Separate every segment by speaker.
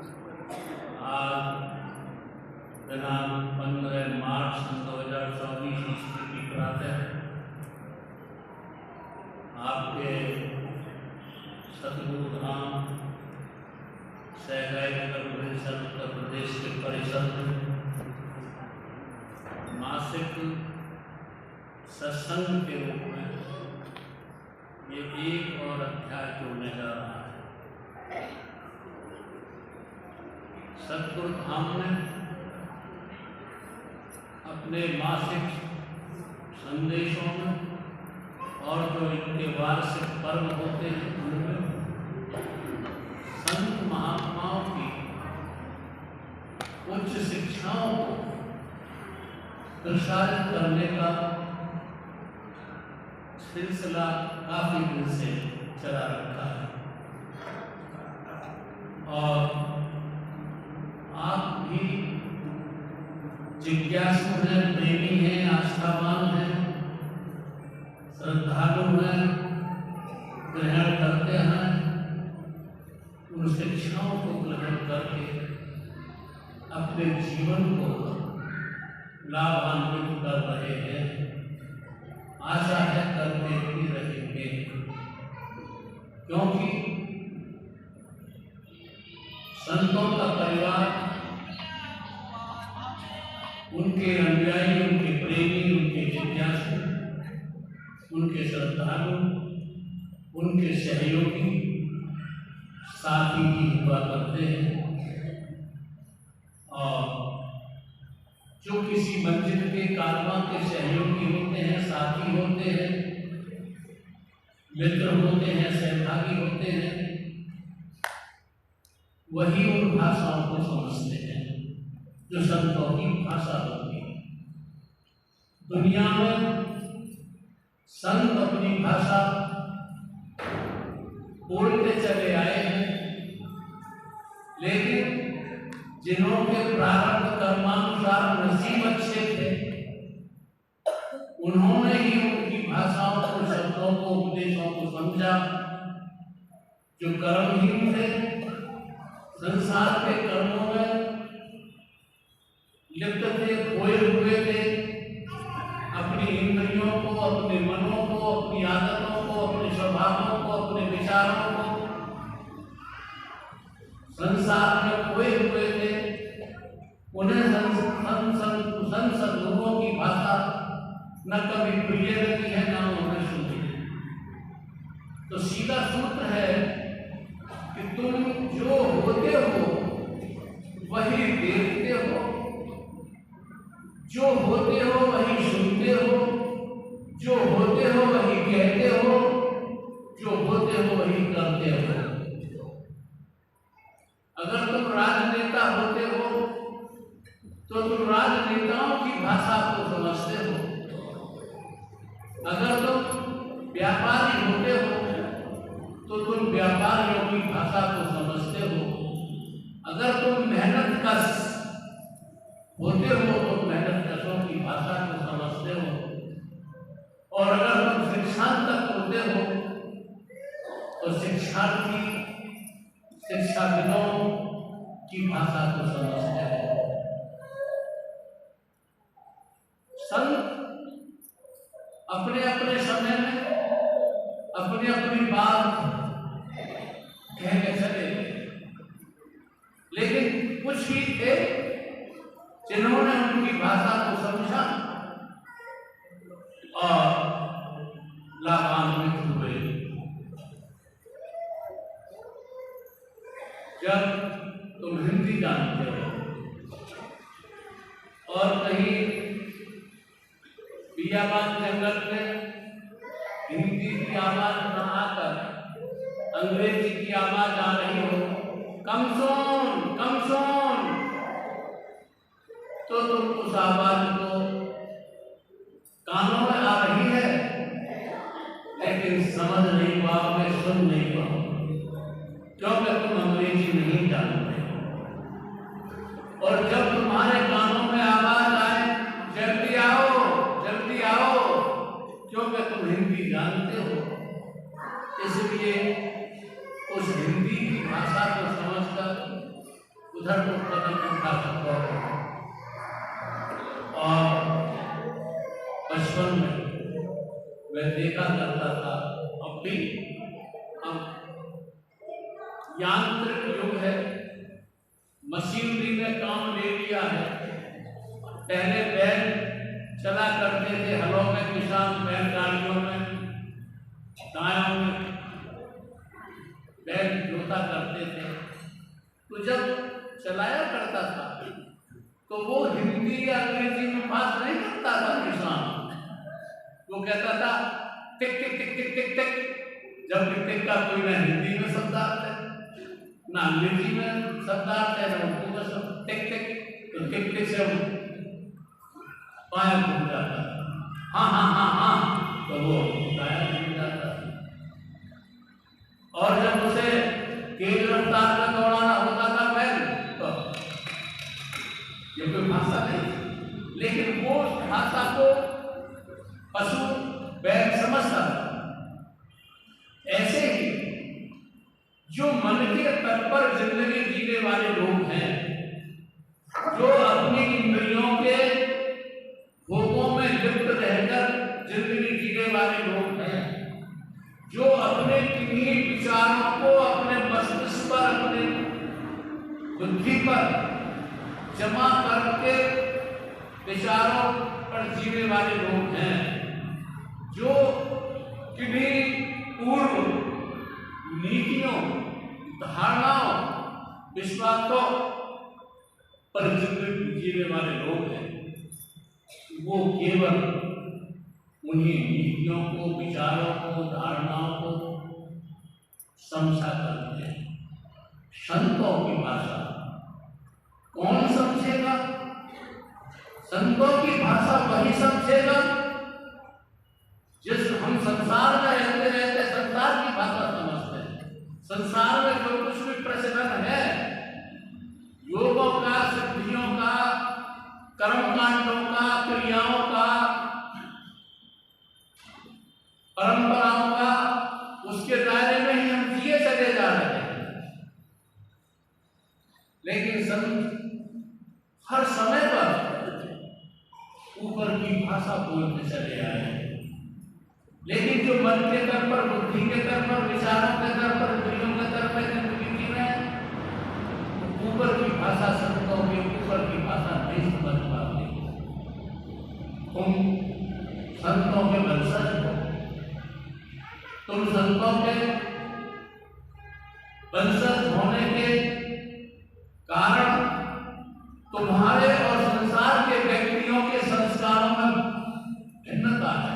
Speaker 1: आज दिनांक 15 मार्च 2024 ईस्वी की प्रातः आपके सतगुरु धाम सहगाई नगर परिषद उत्तर प्रदेश के परिषद मासिक सत्संग के रूप में ये एक और अध्याय जोड़ने जा रहा है। सतगुरु धाम में अपने मासिक संदेशों में और जो इनके वार्षिक पर्व होते हैं उनमें संत महात्माओं की उच्च शिक्षाओं को प्रसारित करने का सिलसिला काफी दिन से चला रखा है और आप भी जिज्ञासु हैं, प्रेमी हैं, आस्थावान हैं, श्रद्धालु हैं, ग्रहण करते हैं, उन शिक्षाओं को ग्रहण करके अपने जीवन को लाभान्वित कर रहे हैं। आशा है करते ही रहेंगे, क्योंकि संतों का परिवार, उनके अनुयायी, उनके प्रेमी, उनके जिज्ञासु, उनके श्रद्धालु, उनके सहयोगी साथी ही हुआ करते हैं। और जो किसी मंजिल के कारवां के सहयोगी होते हैं, साथी होते हैं, मित्र होते हैं, सहभागी होते हैं, वही उन भाषाओं को समझते हैं जो संतों की भाषा होती है। दुनिया में संत अपनी भाषा बोलते चले आए हैं, लेकिन जिन्होंने प्रारंभ कर्मानुसार नसीब अच्छे थे, उन्होंने ही उनकी भाषाओं को, शब्दों को, उपदेशों को समझा। जो कर्महीन थे, संसार के कर्मों में लिप्त थे, खोए हुए थे, अपनी इंद्रियों को, अपने मनों को, अपनी आदतों को, अपने स्वभावों को, अपने विचारों को संसार में खोए हुए थे, उन्हें संत सद्गुरुओं की भाषा न कभी प्रिय लगी है, न उन्हें सुनी है। तो सीधा सूत्र है कि तुम जो होते हो वही देखते हो, जो होते हो वही सुनते हो, जो होते हो वही कहते हो, जो होते हो वही करते हो। अगर तुम राजनेता होते हो तो तुम राजनेताओं की भाषा को समझते हो। अगर तुम व्यापारी होते हो तो तुम व्यापारियों की भाषा को समझते हो। अगर तुम मेहनत कश होते हो तो मेहनत कशों की भाषा को समझते हो। और अगर तुम शिक्षांतक होते हो तो शिक्षार्थी, शिक्षाविदों की भाषा को समझते हैं। संत अपने अपने समय में अपनी अपनी बात कह के चले, लेकिन कुछ ही थे जिन्होंने उनकी भाषा को समझा और लाभान्वित हुए। जब तुम हिंदी जानते हो और कहीं बियाबान जंगल में हिंदी की आवाज न आकर अंग्रेजी की आवाज आ रही हो, कम सुन, तो तुम उस आवाज को कानों में आ रही है, लेकिन समझ नहीं पाओगे, सुन नहीं पाओगे, क्योंकि तुम अंग्रेजी नहीं जानते। और जब तुम्हारे कानों में आवाज आए, जल्दी आओ, क्योंकि तुम हिंदी जानते हो, इसलिए उस हिंदी की भाषा को समझकर उधर तो कदम उठा सकता हो। और बचपन में वह देखा करता था, अब भी यांत्रिक युग है, मशीनरी ने काम ले लिया है। पहले बैल चला करते थे, हलों में किसान बैलगाड़ियों में, दायों में बैल जोता करते थे। तो जब चलाया करता था तो वो हिंदी या अंग्रेजी में बात नहीं करता था किसान। वो कहता था टिक टिक टिक टिक टिक टिक। जब टिक टिक का कोई ना हिंदी में शब्दार्थ है, ना अंग्रेजी में शब्दार्थ है, ना उर्दू में शब्द टिक टिक। तो टिक टिक से पाया घूम जाता, हाँ हाँ हाँ हाँ, तो वो पाया घूम जाता। और जब उसे तेज रफ्तार में दौड़ाना होता था बैल, तो ये कोई भाषा नहीं, लेकिन वो भाषा को पशु बैल समझता था। ऐसे ही जो मन के तल पर जिंदगी जीने वाले लोग हैं, जो अपनी इंद्रियों के भोगों में लिप्त रहकर जिंदगी जीने वाले लोग हैं, जो अपने किन्हीं विचारों को अपने मस्तिष्क पर, अपने बुद्धि पर जमा करके विचारों पर जीने वाले लोग हैं, जो किन्हीं पूर्व नीतियों, धारणाओं, विश्वासों पर जिंदगी जीने वाले लोग हैं, वो केवल उन्हीं नीतियों को, विचारों को, धारणाओं को समझा करते हैं। संतों की भाषा कौन समझेगा? संतों की भाषा वही समझेगा जिस हम संसार में रहते रहते संसार की भाषा समझते हैं। संसार में जो कुछ भी प्रचलन है, योगों का, सिद्धियों का, कर्मकांडों का, क्रियाओं का, परंपराओं का, उसके दायरे में ही हम जिए चले जा रहे हैं। लेकिन संत हर समय पर ऊपर की भाषा बोलते चले आए हैं। लेकिन जो मन के तल पर, बुद्धि के तल पर, विचारों के तल पर, इंद्रियों के तल पर जिंदगी जी रहे हैं, ऊपर की भाषा संतों के ऊपर की भाषा नहीं समझ पाते। तुम संतों के वंशज हो, तुम संतों के वंशज होने के कारण तुम्हारे और संसार के व्यक्तियों के संस्कारों में भिन्नता है।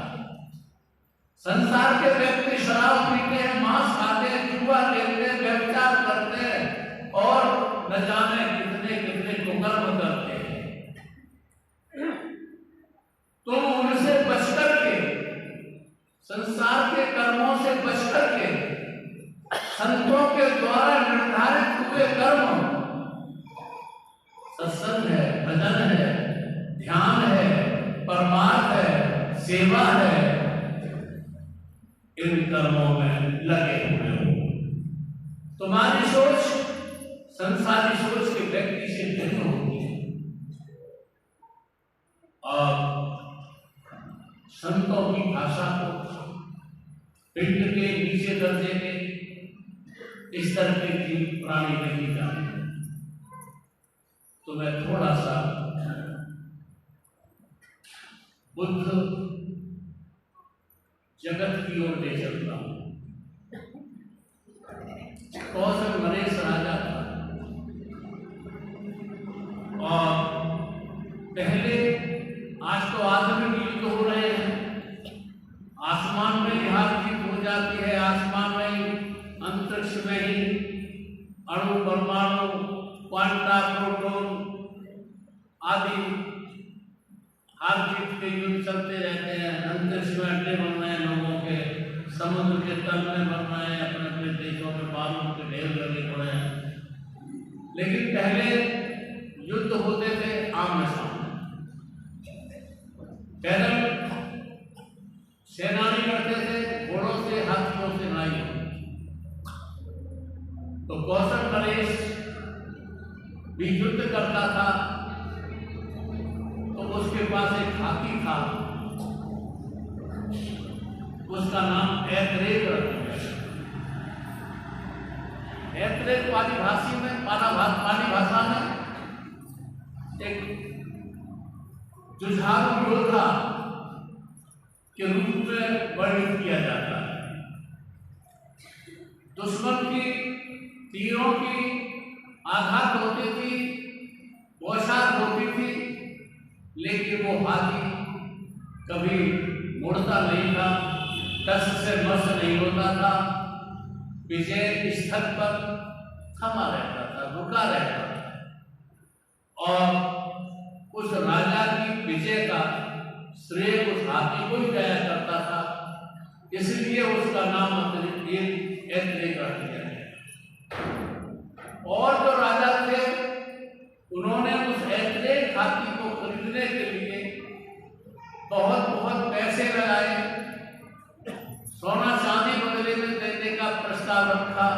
Speaker 1: संसार के व्यक्ति शराब पीते हैं, मांस खाते हैं, जुआ खेलते हैं, व्यभिचार करते हैं और न जाने कितने कितने कुकर्म करते हैं। तुम उनसे बचकर के, संसार के कर्मों से बचकर के, संतों के द्वारा निर्धारित हुए कर्म, सत्संग है, भजन है, ध्यान है, परमार्थ है, सेवा है, इन कर्मों में लगे हुए हो। तुम्हारी सोच संसारी सोच के व्यक्ति से भिन्न होती है। और संतों की भाषा को पिंड के नीचे दर्जे के इस तरह की प्राणी नहीं जानते। तो मैं थोड़ा सा बुद्ध जगत की ओर ले चलता हूं। कौशल नरेश राजा था और पहले, आज तो आधुनिक युद्ध हो रहे हैं, आसमान में ही हार जीत हो जाती है, आसमान में ही, अंतरिक्ष में ही अणु, परमाणु, क्वांटा, प्रोटॉन आदि हार जीत के युद्ध चलते रहते हैं। अंतरिक्ष में अड्डे बन रहे हैं लोगों के, समुद्र के तल में बन रहे हैं, अपने अपने देशों में बालू के ढेर लगे पड़े हैं। लेकिन पहले युद्ध होते थे आमने सामने, पैदल सेनानी लड़ते थे, घोड़ों से, हाथियों से नहीं। तो कौशल नरेश भी युद्ध करता था, तो उसके पास एक हाथी था, उसका नाम ऐतरेक रखा गया। ऐतरेक पाली भाषा में एक जुझारू योद्धा के रूप में वर्णित किया जाता है। दुश्मन की तीरों की आघात होती थी, बौछार होती थी, लेकिन वो हाथी कभी मुड़ता नहीं था, कष्ट से मस्त नहीं होता था, विजय स्थल पर थमा रहता था, रुका रहता था। और उस राजा की विजय का श्रेय उस हाथी को ही गया करता था, इसलिए उसका नाम ऐतरेक रख दिया गया। और जो राजा थे उन्होंने उस ऐतरेक हाथी को खरीदने के लिए बहुत बहुत पैसे लगाए, सोना चांदी बदले में देने का प्रस्ताव रखा,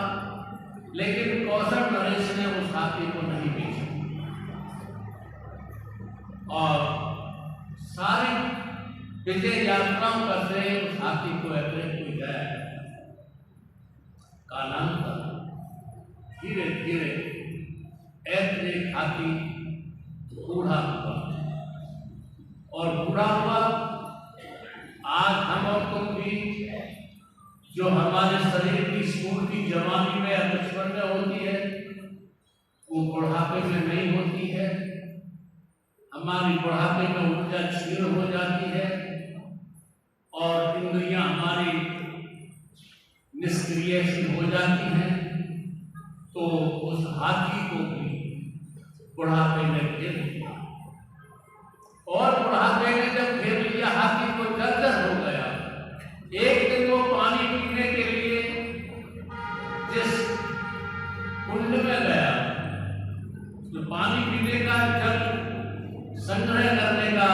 Speaker 1: लेकिन कौशल नरेश ने उस हाथी को नहीं बेचा और सारी विजय यात्राओं का श्रेय उस हाथी को ऐतरेक को गया। कालांतर धीरे धीरे ऐतरेक हाथी बूढ़ा हुआ और बूढ़ा हुआ। आज हम और तुम भी जो हमारे शरीर की स्फूर्ति जवानी में या बचपन में होती है, वो बुढ़ापे में नहीं होती है। हमारी बुढ़ापे में ऊर्जा क्षीण हो जाती है और इंद्रियां हमारी निष्क्रिय हो जाती हैं। तो उस हाथी को भी बुढ़ापे में घेर लिया और बुढ़ापे में जब घेर लिया, हाथी को जर्जर हो गया। एक दिन वो पानी पीने के लिए जिस कुंड में गया, तो पानी पीने का जल संग्रह करने का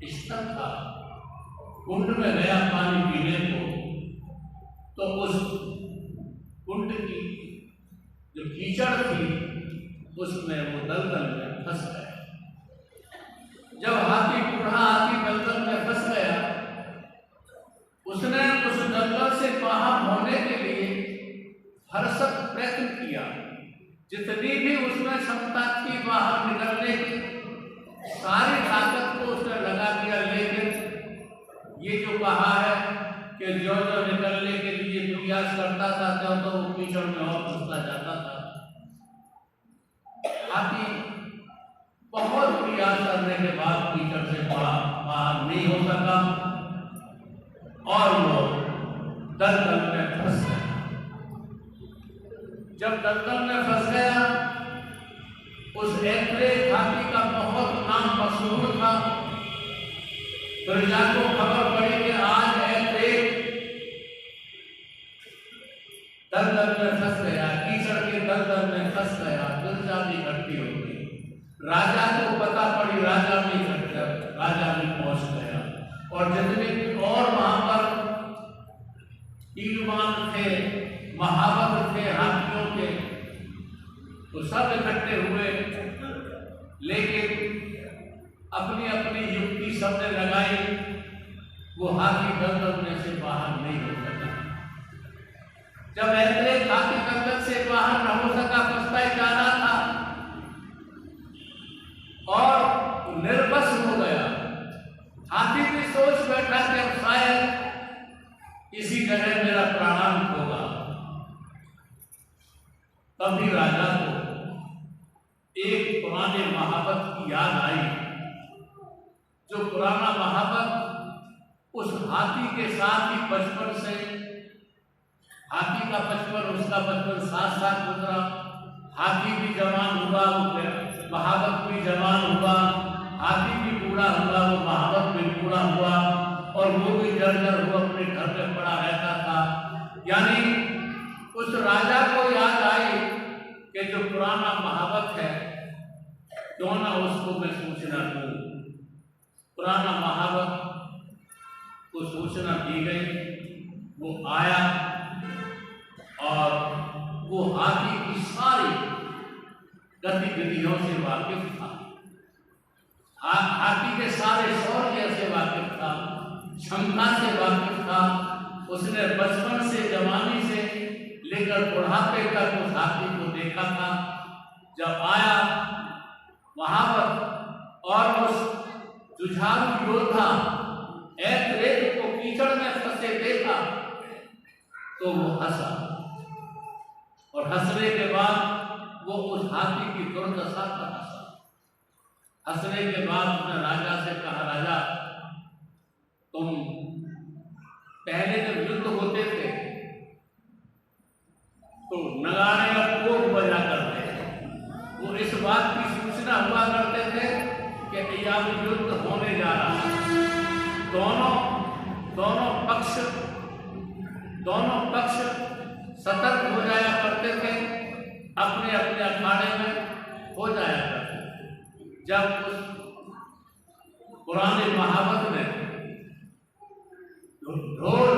Speaker 1: स्थल था, कुंड में गया पानी पीने को, तो उस कुंड की जो कीचड़ थी उसमें वो दलदल में फंस गया। जब हाथी बूढ़ा हाथी दलदल में फंस गया, उसने उस दलदल से बाहर होने के लिए भरसक प्रयत्न किया। जितनी भी उसमें क्षमता थी बाहर निकलने की, सारी ताकत को उसने लगा दिया, लेकिन ये जो कहा है कि जो जो निकलने के लिए प्रयास करता था, तो वो कीचड़ में और फंसता जाता था। हाथी बहुत प्रयास करने के बाद कीचड़ से बाहर नहीं हो सका और वो दलदल में फंस गया। जब दलदल में फंस गया, उस ऐतरेक हाथी का बहुत नाम मशहूर था। प्रजा को खबर पड़ी कि आज ऐतरेक दलदल में फंस गया, कीचड़ के दलदल में फंस गया। प्रजा भी इकट्ठी हो गई, राजा को पता पड़ी, राजा भी पहुंच गया और जितने भी और वहां पर ईमान थे, महावत थे हाथियों के, तो सब इकट्ठे हुए, लेकिन अपनी अपनी युक्ति सबने लगाई, वो हाथी दलदल में से बाहर नहीं हो सका। जब ऐतरेक हाथी दलदल से बाहर न हो सका, फंसता ही जा रहा था और निर्बस हो गया। हाथी भी सोच बैठा कि अब शायद इसी जगह मेरा प्राणांत होगा। तभी राजा को एक पुराने महावत की याद आई, जो पुराना महावत उस हाथी के साथ ही बचपन से, हाथी का बचपन उसका बचपन साथ साथ गुजरा। हाथी भी जवान हुआ, महावत भी जवान हुआ, हाथी भी बूढ़ा हुआ, वो महावत भी बूढ़ा हुआ और वो भी जर्जर हुआ, अपने घर में पड़ा रहता था। यानी उस राजा को याद आई कि जो पुराना महावत है, क्यों ना उसको मैं सूचना दूं। पुराना महावत को सूचना दी गई, वो आया और वो हाथी की सारी गतिविधियों से वाकिफ था, हाथी के सारे शौर्य से वाकिफ था, क्षमता से वाकिफ था। उसने बचपन से, जवानी से लेकर बुढ़ापे तक उस हाथी को देखा था। जब आया वहां पर और उस जुझारू योद्धा एक को कीचड़ में फंसे देखा तो वो हंसा, और हंसने के बाद वो उस हाथी की दुर्दशा पर हंसा। हंसने के बाद उसने राजा से कहा, राजा तुम पहले जब युद्ध होते थे तो नगाड़े और कोक बजा करते थे, वो इस बात की सूचना हुआ करते थे कि अब युद्ध होने जा रहा है। दोनों पक्ष सतर्क हो जाया करते थे, अपने अपने अखाड़े में हो जाया करते थे। जब उस पुराने महावत ने ढोल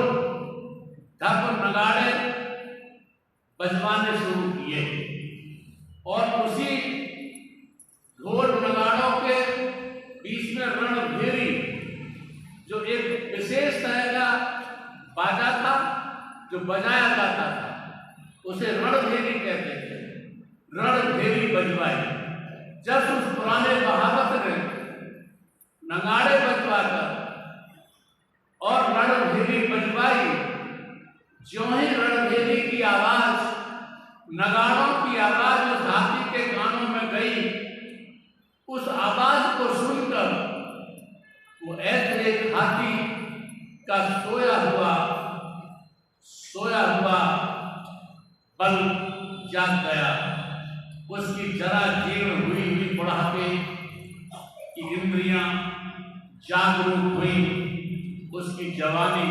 Speaker 1: ढप नगाड़े बजवाने शुरू किए और उसी ढोल नगाड़ों के बीच में रणभेरी, जो एक विशेष तरह का बाजा था जो बजाया जाता था, उसे रणभेरी कहते थे। रणभेरी बजवाई। जब उस पुराने महावत ने नगाड़े बजवाकर और रणभेरी बजवाई, ज्यों ही रणभेरी की आवाज, नगाड़ों की आवाज उस हाथी के कानों में गई, उस आवाज को सुनकर वो ऐसे एक हाथी का सोया हुआ बल जाग गया। उसकी जरा जीर्ण हुई बुढ़ापे की इंद्रियां जागरूक हुई, उसकी जवानी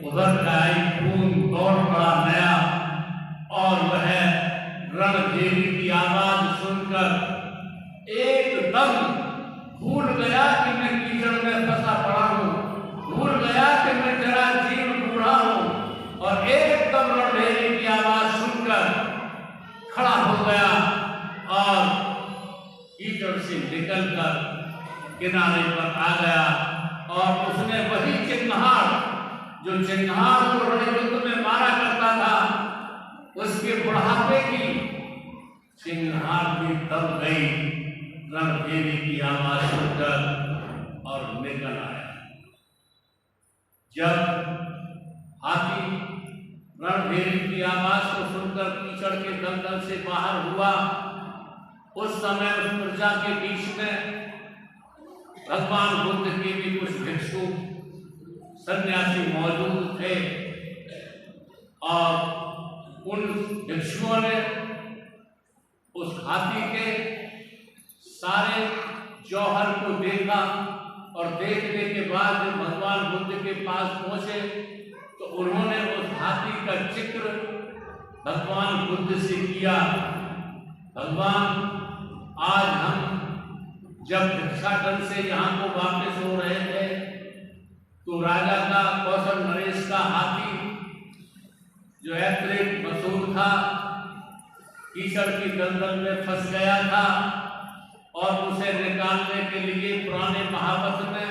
Speaker 1: उभर कर आई, खून दौड़ पड़ा नया, और वह रणभेरी की आवाज सुनकर एकदम भूल गया कि मैं कीचड़ में फंसा पड़ा हूं, भूल गया कि मैं जरा जीर्ण बूढ़ा हूं, और एकदम रणभेरी की आवाज सुनकर खड़ा हो गया और कीचड़ से निकलकर किनारे पर आ गया। और उसने वही चिन्हार, जो चिन्हार को रणयुद्ध में मारा करता था, उसके बुढ़ापे की चिन्हार भी दब गई रणभेरी की आवाज सुनकर और निकल आया। जब हाथी रणभेरी की आवाज को सुनकर कीचड़ के दलदल से बाहर हुआ, उस समय उस प्रजा के बीच में भगवान बुद्ध के भी कुछ भिक्षु सन्यासी मौजूद थे, और उन भिक्षुओं ने उस हाथी के सारे जौहर को देखा, और देखने के बाद जब भगवान बुद्ध के पास पहुंचे तो उन्होंने उस हाथी का जिक्र भगवान बुद्ध से किया। भगवान, आज हम जब भिक्षाटन से यहाँ को वापस हो रहे थे तो राजा का, कौशल नरेश का हाथी, जो ऐतरेक मशहूर था, कीचड़ की दलदल में फंस गया था, और उसे निकालने के लिए पुराने महावत ने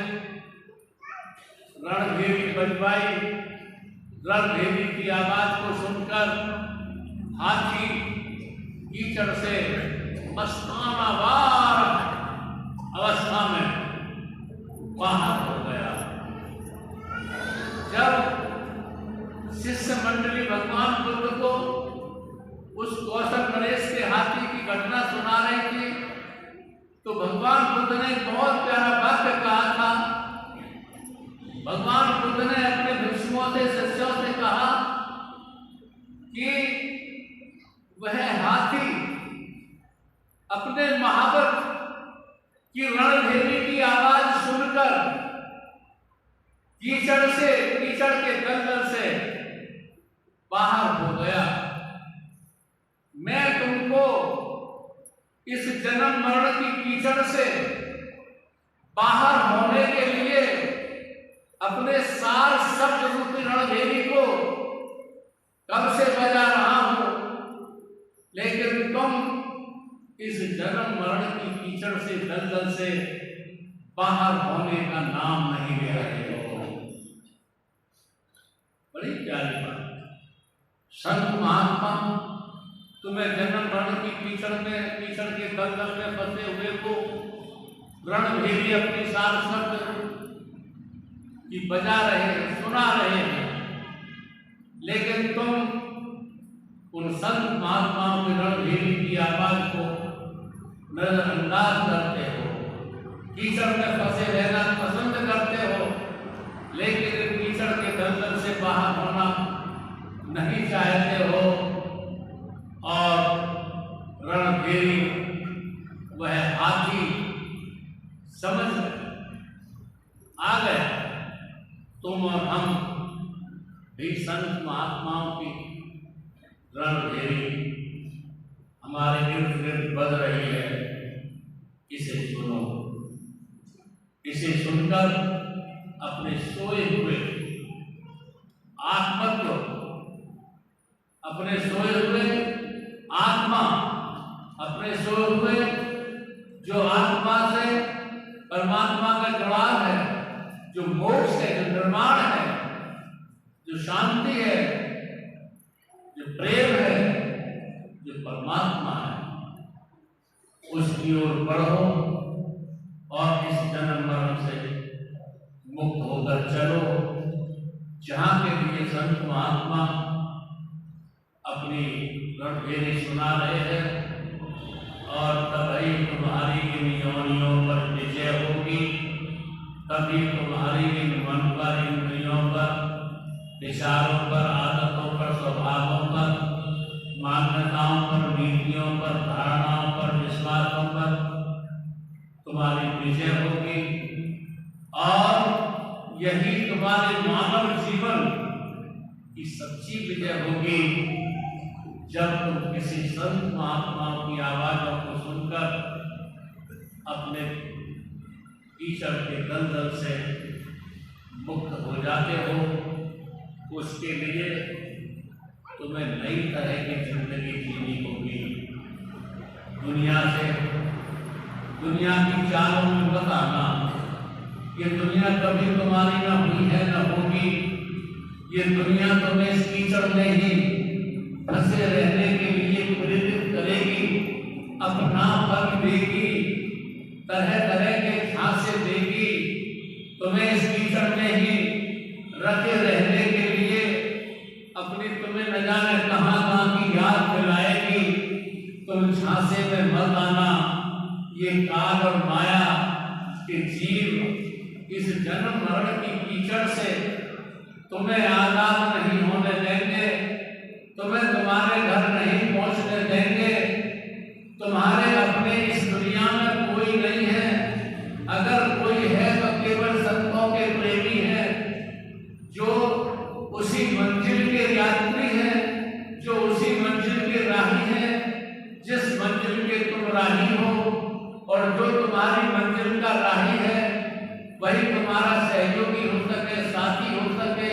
Speaker 1: रणभेरी बजवाई। रणभेरी की आवाज को सुनकर हाथी कीचड़ से मस्तानावार अवस्था में बाहर हो गया। जब शिष्य मंडली भगवान बुद्ध को उस कौशल नरेश के हाथी की घटना सुना रही थी, तो भगवान बुद्ध ने बहुत प्यारा वाक्य कहा था। भगवान बुद्ध ने अपने भिक्षुओं से, शिष्यों से कहा कि वह हाथी अपने महावत की रणभेरी की आवाज सुनकर कीचड़ के दलदल से बाहर हो गया। मैं तुमको इस जन्म मरण की कीचड़ से बाहर होने के लिए अपने सार शब्द रूपी रणभेरी को कब से बजा रहा हूं, लेकिन तुम इस जन्म मरण की कीचड़ से, दलदल से बाहर होने का नाम नहीं ले रहे हो। बड़ी प्यारी बात। संत महात्मा तुम्हें जन्म मरण की कीचड़ के दलदल में फंसे हुए को रणभेरी अपनी सार शब्द की बजा रहे हैं, सुना रहे हैं, लेकिन तुम उन संत महात्माओं के रणभेरी की आवाज को नजरअंदाज करते हो, कीचड़ में फंसे रहना पसंद करते हो, लेकिन कीचड़ के दलदल से बाहर होना नहीं चाहते हो। और रणभेरी वह हाथी समझ आ गया, तुम और हम भी संत महात्माओं की रणभेरी हमारे इर्द गिर्द बज रही है। इसे सुनो, इसे सुनकर अपने सोए हुए आत्मत्व, अपने सोए हुए आत्मा, अपने सोए हुए जो आत्मा से परमात्मा का जुड़ाव है, जो मोक्ष है, जो निर्माण है, जो शांति है, जो प्रेम है, जो परमात्मा है, उसकी ओर बढ़ो और इस जन्म मरण से मुक्त होकर चलो, जहां के लिए संत महात्मा अपनी रणभेरी सुना रहे हैं। और तभी तुम्हारी इन योनियों पर विजय होगी, तभी तुम्हारी इन मन पर, इंद्रियों पर, विचारों पर, आदतों पर, स्वभावों पर, मान्यताओं पर, नीतियों पर, धारणाओं पर, विश्वासों पर तुम्हारी विजय होगी। और यही तुम्हारे मानव जीवन की सच्ची विजय होगी, जब तुम किसी संत महात्माओं की आवाजों को सुनकर अपने कीचड़ के दलदल से मुक्त हो जाते हो। उसके लिए तुम्हें नई तरह की जिंदगी जीनी होगी। दुनिया से, दुनिया की चालों में मत आना। ये दुनिया कभी तुम्हारी न हुई है न होगी। ये दुनिया तुम्हें इस कीचड़ में ही फंसे रहने के लिए प्रेरित करेगी, अपना फल देगी, तरह तरह के झांसे देगी, तुम्हें इस कीचड़ में ही रखे रहने के लिए अपनी तुम्हें न जाने कहां की याद दिलाएगी। तुम झांसे में मत आना। ये काल और माया के जीव इस जन्म मरण की कीचड़ से तुम्हें आजाद नहीं होने देंगे, तुम्हें तुम्हारे घर नहीं पहुंचने देंगे। तुम्हारे अपने इस दुनिया में कोई नहीं है, अगर कोई है तो केवल संतों के प्रेमी है, जो उसी मंजिल के यात्री हैं, जो उसी मंजिल के राही हैं, जिस मंजिल के तुम राही हो। और जो तुम्हारी मंजिल का राही है वही तुम्हारा सहयोगी हो सके, साथी हो सके।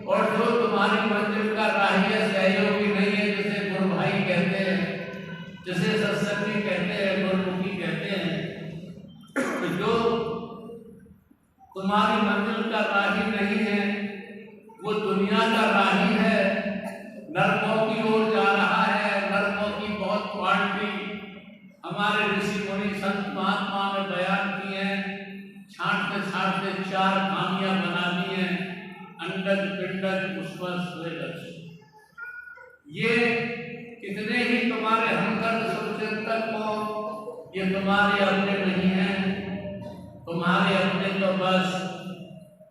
Speaker 1: और जो तुम्हारी मंजिल का राही है, सहयोगी नहीं है, जिसे गुरु भाई कहते हैं, जिसे सत्संगी कहते हैं, गुरुमुखी कहते हैं, जो तुम्हारी मंजिल का राही नहीं है, वो दुनिया का राही है, नरकों की ओर जा रहा है। नरकों की बहुत क्वालिटी हमारे ऋषि मुनि संत महात्मा ने बयान की है। छांटते छांटते चार खामियां बना दी हैं, अंडज, पिंडज, पुष्पज, स्वेदज। ये कितने ही तुम्हारे हमदर्द सुचिंतक हो, ये तुम्हारे अपने नहीं हैं। तुम्हारे अपने तो बस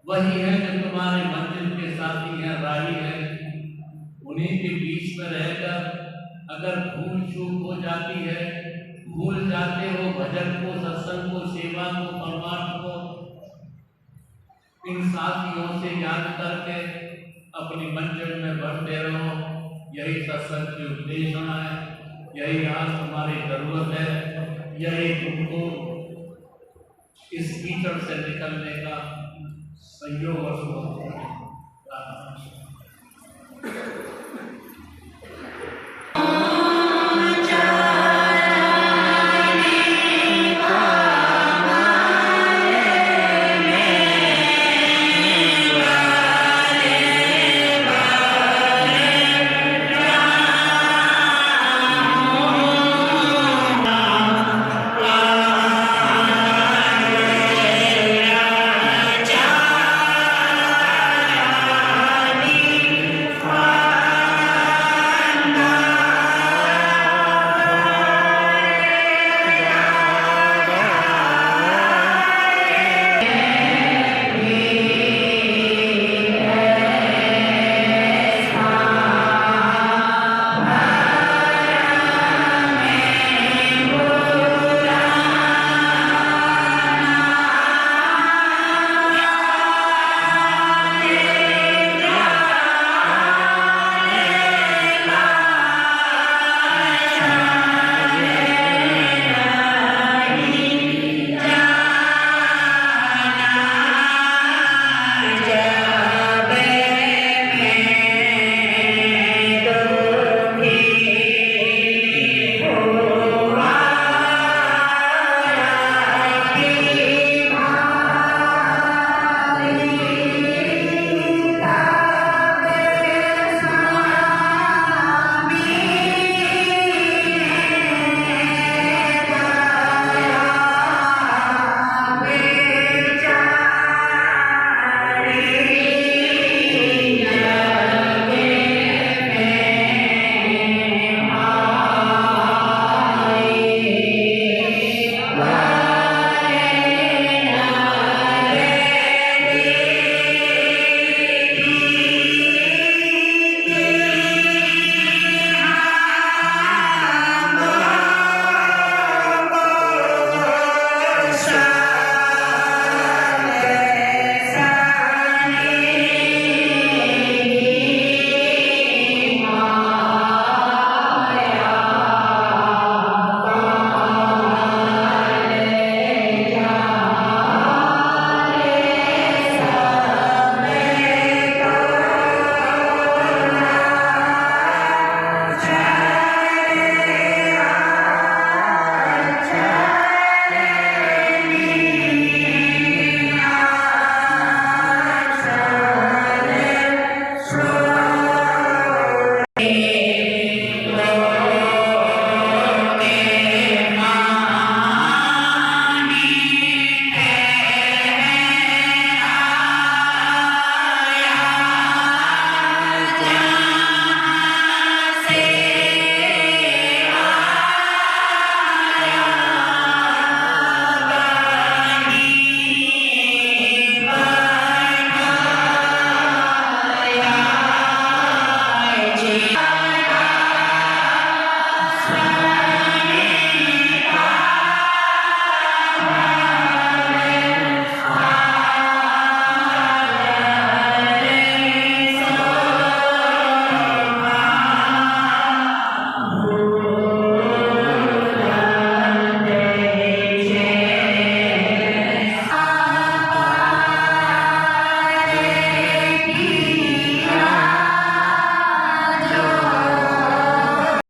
Speaker 1: वही है जो तुम्हारे मंजिल के साथी हैं, राही हैं। उन्हीं के बीच में रहकर अगर भूल चूक हो जाती है, भूल जाते हो भजन को, सत्संग को, सेवा को, परमार्थ को, इन साथियों से याद करके अपनी मंजिल में बढ़ते रहो। यही सत्संग की उद्देश्य है, यही आज तुम्हारी जरूरत है, यही तुमको इस कीचड़ से निकलने का संयोग और शुभ